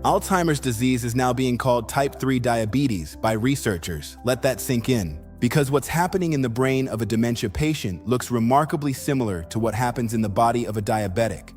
Alzheimer's disease is now being called type 3 diabetes by researchers. Let that sink in. Because what's happening in the brain of a dementia patient looks remarkably similar to what happens in the body of a diabetic.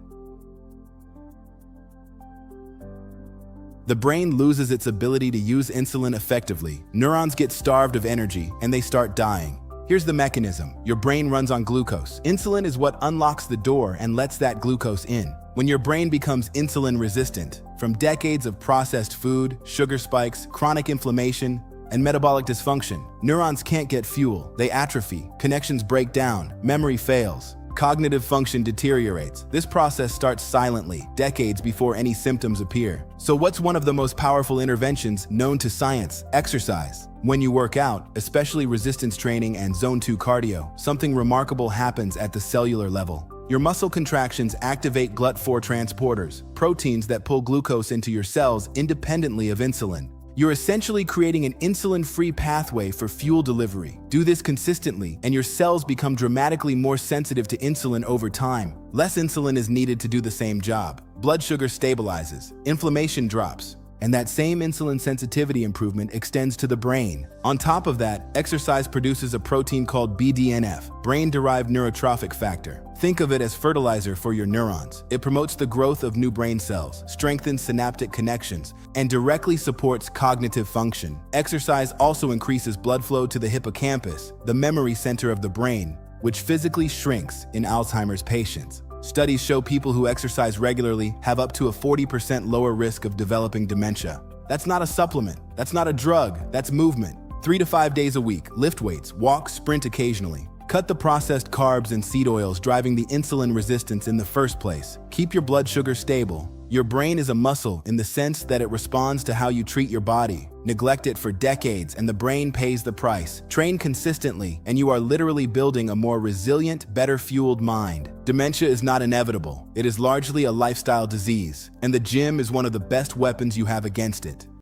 The brain loses its ability to use insulin effectively. Neurons get starved of energy and they start dying. Here's the mechanism. Your brain runs on glucose. Insulin is what unlocks the door and lets that glucose in. When your brain becomes insulin resistant, from decades of processed food, sugar spikes, chronic inflammation, and metabolic dysfunction, neurons can't get fuel. They atrophy, connections break down, memory fails, cognitive function deteriorates. This process starts silently, decades before any symptoms appear. So what's one of the most powerful interventions known to science? Exercise. When you work out, especially resistance training and zone 2 cardio, something remarkable happens at the cellular level. Your muscle contractions activate GLUT4 transporters, proteins that pull glucose into your cells independently of insulin. You're essentially creating an insulin-free pathway for fuel delivery. Do this consistently, and your cells become dramatically more sensitive to insulin over time. Less insulin is needed to do the same job. Blood sugar stabilizes, inflammation drops, and that same insulin sensitivity improvement extends to the brain. On top of that, exercise produces a protein called BDNF, brain-derived neurotrophic factor. Think of it as fertilizer for your neurons. It promotes the growth of new brain cells, strengthens synaptic connections, and directly supports cognitive function. Exercise also increases blood flow to the hippocampus, the memory center of the brain, which physically shrinks in Alzheimer's patients. Studies show people who exercise regularly have up to a 40% lower risk of developing dementia. That's not a supplement. That's not a drug. That's movement. 3 to 5 days a week. Lift weights. Walk, sprint occasionally. Cut the processed carbs and seed oils driving the insulin resistance in the first place. Keep your blood sugar stable. Your brain is a muscle in the sense that it responds to how you treat your body. Neglect it for decades and the brain pays the price. Train consistently and you are literally building a more resilient, better fueled mind. Dementia is not inevitable. It is largely a lifestyle disease, and the gym is one of the best weapons you have against it.